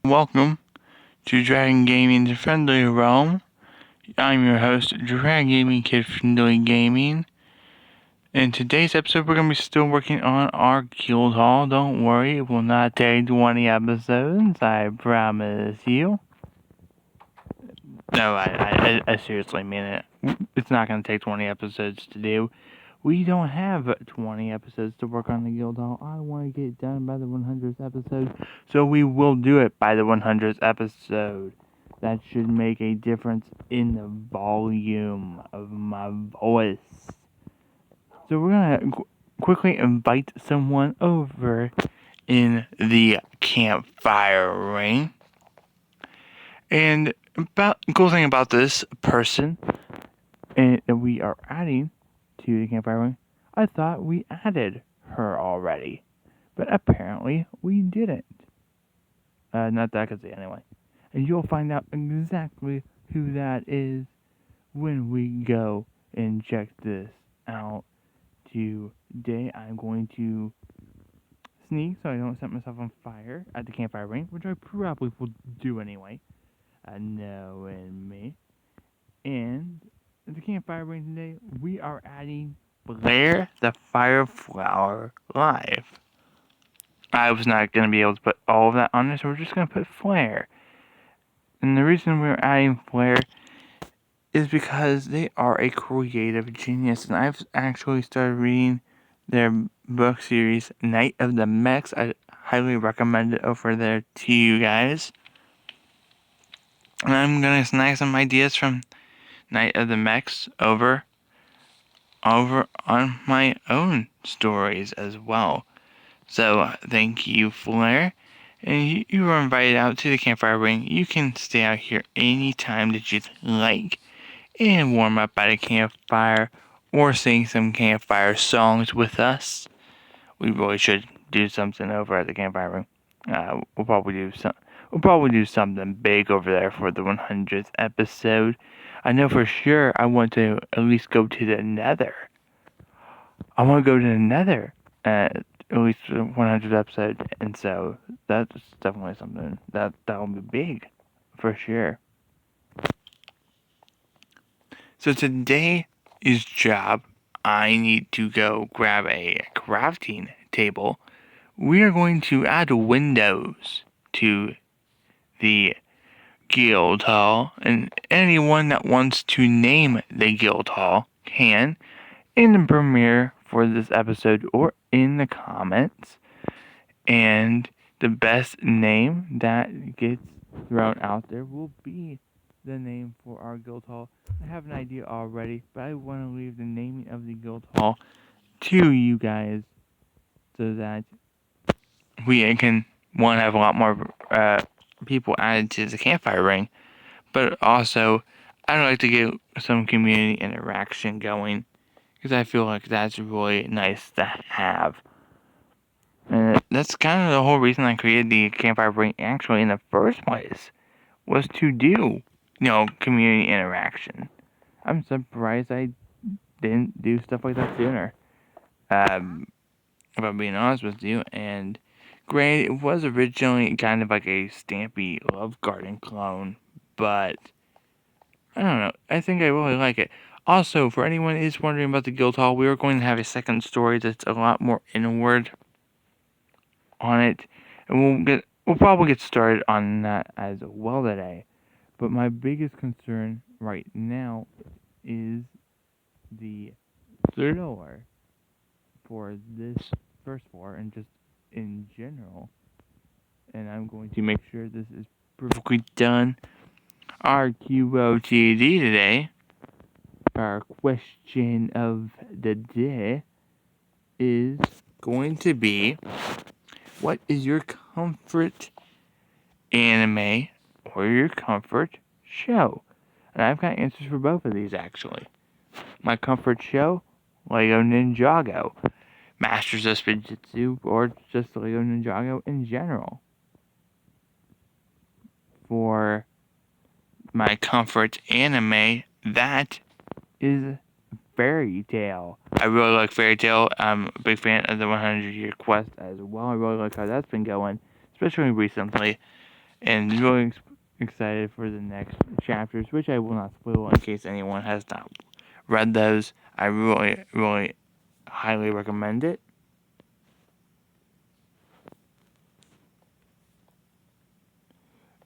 Welcome to Dragon Gaming's Friendly Realm. I'm your host, Dragon Gaming Kid Friendly Gaming. In today's episode, we're going to be still working on our guild hall. Don't worry, it will not take 20 episodes, I promise you. No, I seriously mean it. It's not going to take 20 episodes to do. We don't have 20 episodes to work on the guild hall. I want to get it done by the 100th episode, so we will do it by the 100th episode. That should make a difference in the volume of my voice. So we're going to quickly invite someone over in the campfire ring. And cool thing about this person that we are adding to the campfire ring, I thought we added her already, but apparently we didn't. Not that I could see anyway. And you'll find out exactly who that is when we go and check this out. Today I'm going to sneak so I don't set myself on fire at the campfire ring, which I probably will do anyway. Knowing me. And at the campfire ring today, we are adding Blair the Fireflower live. I was not going to be able to put all of that on there, so we're just going to put Flare. And the reason we're adding Flare is because they are a creative genius, and I've actually started reading their book series, Night of the Mechs. I highly recommend it over there to you guys. And I'm going to snag some ideas from Night of the Mechs over on my own stories as well. So thank you, Flare. And you were invited out to the campfire ring. You can stay out here anytime that you'd like and warm up by the campfire or sing some campfire songs with us. We really should do something over at the campfire ring. We'll probably do something big over there for the 100th episode. I know for sure I want to at least go to the Nether. I want to go to the Nether at least the 100th episode, and so that's definitely something that will be big for sure. So today's job, I need to go grab a crafting table. We are going to add windows to the guild hall, and anyone that wants to name the guild hall can in the premiere for this episode or in the comments. And the best name that gets thrown out there will be the name for our guild hall. I have an idea already, but I want to leave the naming of the guild hall to you guys so that we can have a lot more people added to the campfire ring, but also I'd like to get some community interaction going because I feel like that's really nice to have. And that's kind of the whole reason I created the campfire ring actually in the first place, was to do, community interaction. I'm surprised I didn't do stuff like that sooner. If I'm being honest with you, and granted, it was originally kind of like a Stampy Love Garden clone, but I don't know. I think I really like it. Also, for anyone who is wondering about the guild hall, we are going to have a second story that's a lot more inward on it, and we'll probably get started on that as well today. But my biggest concern right now is the floor for this first floor and just in general. And I'm going to make sure this is perfectly done. Our QOTD today, our question of the day, is going to be, what is your comfort anime or your comfort show? And I've got answers for both of these actually. My comfort show, Lego Ninjago, Masters of Spinjitzu, or just Lego Ninjago in general. For my comfort anime, that is Fairy Tail. I really like Fairy Tail. I'm a big fan of the 100 Year Quest as well. I really like how that's been going, especially recently. and really excited for the next chapters, which I will not spoil in case anyone has not read those. I really, really highly recommend it.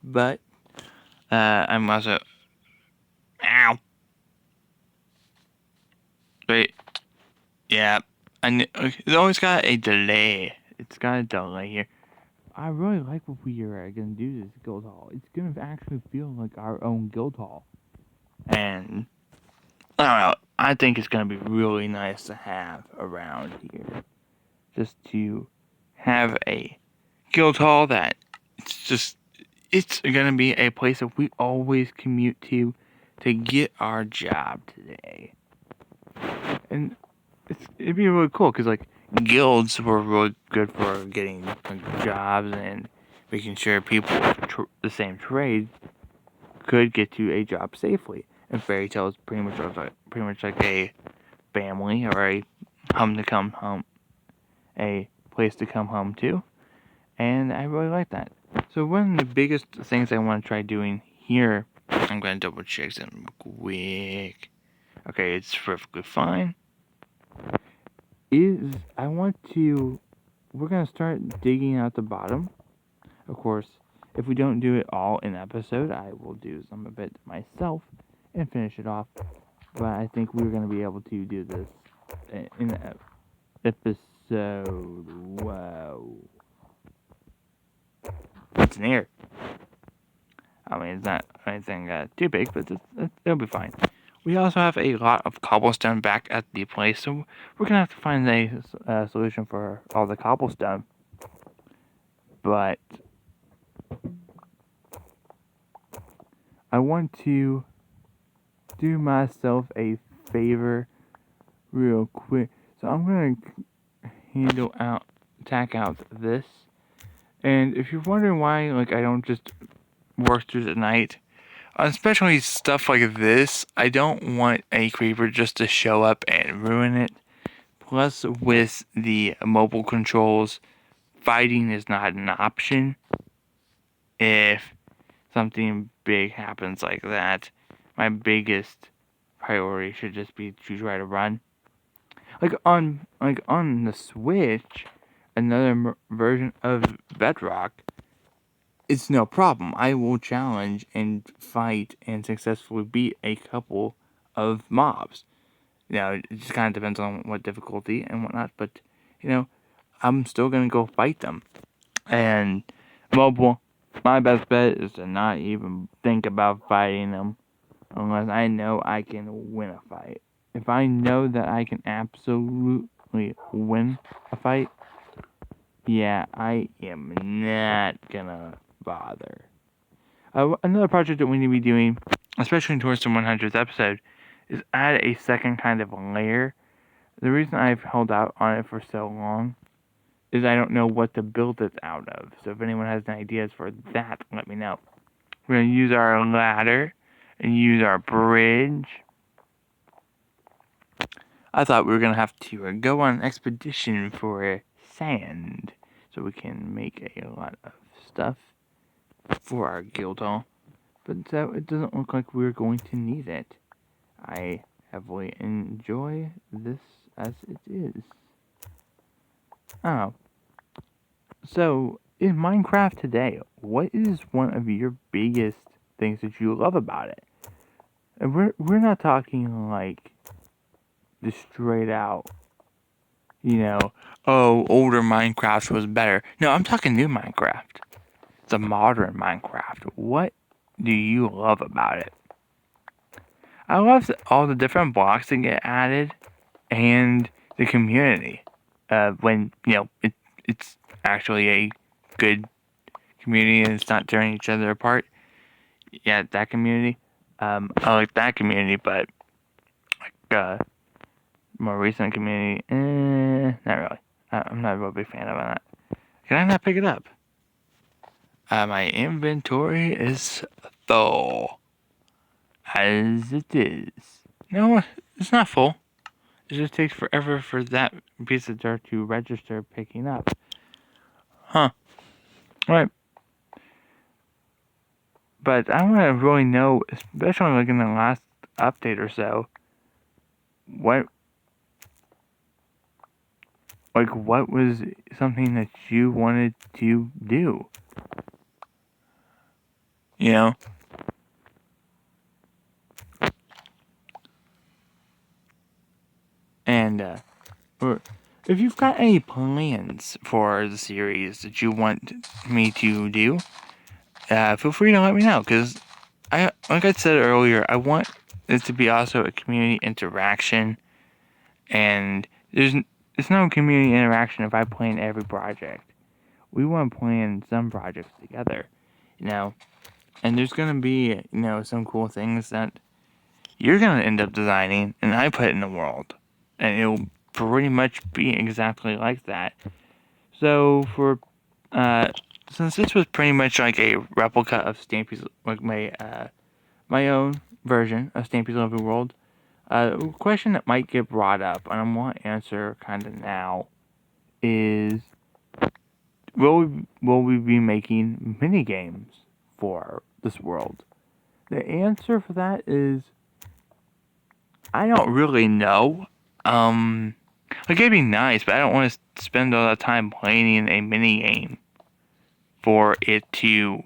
But I'm also ow. Wait, yeah. It's always got a delay. It's got a delay here. I really like what we are gonna do this guild hall. It's gonna actually feel like our own guild hall, and I don't know. I think it's gonna be really nice to have around here, just to have a guild hall that it's gonna be a place that we always commute to get our job today, and it'd be really cool because like guilds were really good for getting jobs and making sure people with the same trade could get to a job safely. And Fairy Tale is pretty much like a family or a a place to come home to, and I really like that. So one of the biggest things I want to try doing here, I'm going to double check something quick. Okay, it's perfectly fine. We're going to start digging out the bottom. Of course, if we don't do it all in episode, I will do some of it myself and finish it off. But I think we're going to be able to do this in episode. Whoa. It's an ear. I mean, it's not anything too big, but it'll be fine. We also have a lot of cobblestone back at the place, so we're going to have to find a solution for all the cobblestone. But I want to do myself a favor real quick. So I'm going to tack out this. And if you're wondering why, like, I don't just work through the night, especially stuff like this, I don't want a creeper just to show up and ruin it. Plus, with the mobile controls, fighting is not an option. If something big happens like that, my biggest priority should just be to try to run. Like on the Switch, another version of Bedrock, it's no problem. I will challenge and fight and successfully beat a couple of mobs. It just kind of depends on what difficulty and whatnot, but, I'm still going to go fight them. And mobile, my best bet is to not even think about fighting them unless I know I can win a fight. If I know that I can absolutely win a fight, yeah, I am not gonna bother. Another project that we need to be doing, especially towards the 100th episode, is add a second kind of layer. The reason I've held out on it for so long is I don't know what to build it out of. So if anyone has any ideas for that, let me know. We're going to use our ladder and use our bridge. I thought we were going to have to go on an expedition for sand so we can make a lot of stuff for our guild hall. But so it doesn't look like we're going to need it. I heavily enjoy this as it is. Oh. So, in Minecraft today, what is one of your biggest things that you love about it? And we're not talking like the straight out, older Minecraft was better. No, I'm talking new Minecraft. The modern Minecraft. What do you love about it? I love all the different blocks that get added and the community. When, it's actually a good community and it's not tearing each other apart. Yeah, that community. I like that community, but like more recent community, not really. I'm not a real big fan of that. Can I not pick it up? My inventory is full, as it is. No, it's not full. It just takes forever for that piece of dirt to register picking up. Huh. Right. But I want to really know, especially like in the last update or so, what was something that you wanted to do? You know? And, or if you've got any plans for the series that you want me to do, feel free to let me know, because like I said earlier, I want it to be also a community interaction, and there's no community interaction if I plan every project. We want to plan some projects together, and there's going to be, some cool things that you're going to end up designing, and I put in the world, and it'll pretty much be exactly like that. So since this was pretty much like a replica of Stampy's, like my own version of Stampy's Lovely World, a question that might get brought up, and I want to answer kind of now, is will we be making mini games for this world? The answer for that is I don't really know. Like, it'd be nice, but I don't want to spend all that time playing a mini game for it to,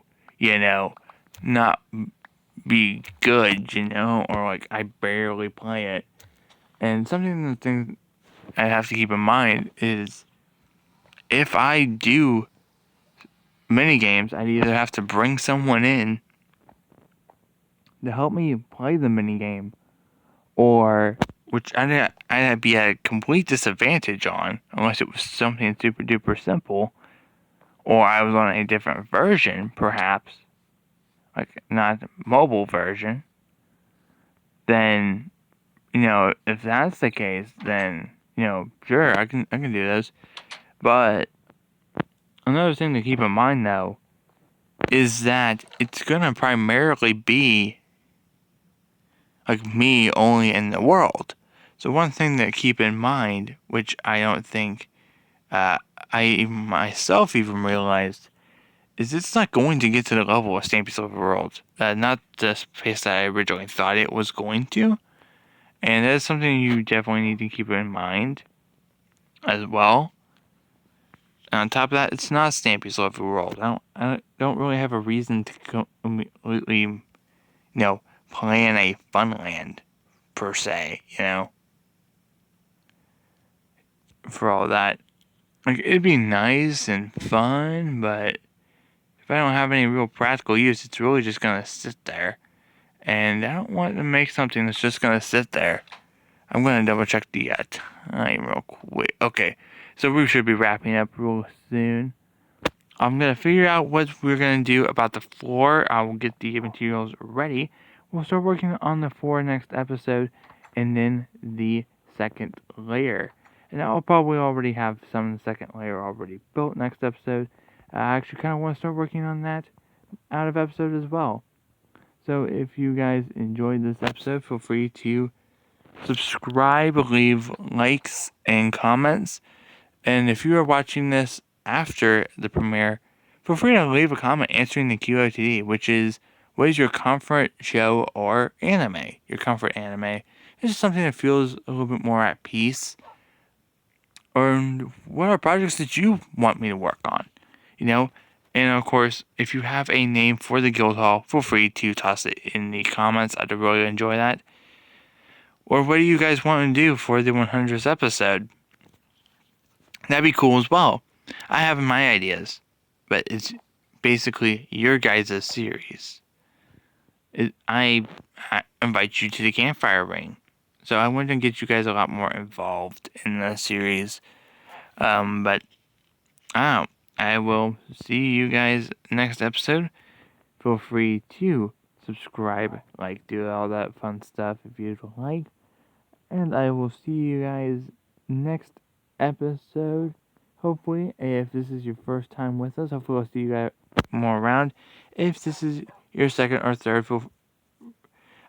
not be good, or like I barely play it. And the thing I have to keep in mind is if I do mini games, I'd either have to bring someone in to help me play the mini game, or which I'd be at a complete disadvantage on, unless it was something super duper simple, or I was on a different version, perhaps, like not the mobile version. Then, if that's the case, then sure, I can do those. But another thing to keep in mind, though, is that it's gonna primarily be like me only in the world. So one thing to keep in mind, which I don't think I myself even realized, is it's not going to get to the level of Stampy's Lovely World. Not the pace that I originally thought it was going to. And that's something you definitely need to keep in mind as well. And on top of that, it's not Stampy's Lovely World. I don't really have a reason to completely, plan a Funland per se, for all that. Like, it'd be nice and fun, but if I don't have any real practical use, it's really just gonna sit there. And I don't want to make something that's just gonna sit there. I'm gonna double check the time real quick. Okay, so we should be wrapping up real soon. I'm gonna figure out what we're gonna do about the floor. I will get the materials ready. We'll start working on the floor next episode, and then the second layer. And I'll probably already have some of the second layer already built next episode. I actually kind of want to start working on that out of episode as well. So if you guys enjoyed this episode, feel free to subscribe, leave likes and comments. And if you are watching this after the premiere, feel free to leave a comment answering the QOTD, which is, what is your comfort show or anime? Your comfort anime. This is something that feels a little bit more at peace. Or what are projects that you want me to work on? And of course, if you have a name for the guild hall, feel free to toss it in the comments. I'd really enjoy that. Or what do you guys want to do for the 100th episode? That'd be cool as well. I have my ideas, but it's basically your guys' series. I invite you to the campfire ring. So I want to get you guys a lot more involved in the series. But I will see you guys next episode. Feel free to subscribe, do all that fun stuff if you'd like. And I will see you guys next episode. Hopefully, if this is your first time with us, hopefully I'll see you guys more around. If this is your second or third,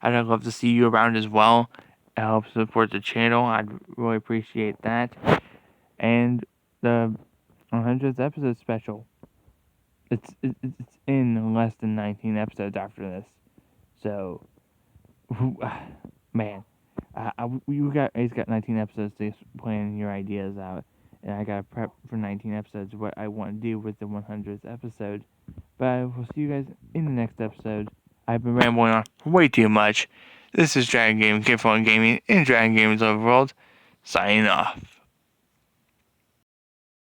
I'd love to see you around as well. It helps support the channel. I'd really appreciate that. And the 100th episode special. It's in less than 19 episodes after this. So, man, you guys got 19 episodes to plan your ideas out, and I gotta prep for 19 episodes what I want to do with the 100th episode. But I will see you guys in the next episode. I've been rambling on way too much. This is Dragon Gaming, Kid Fun Gaming, and Dragon Gaming's Overworld, signing off.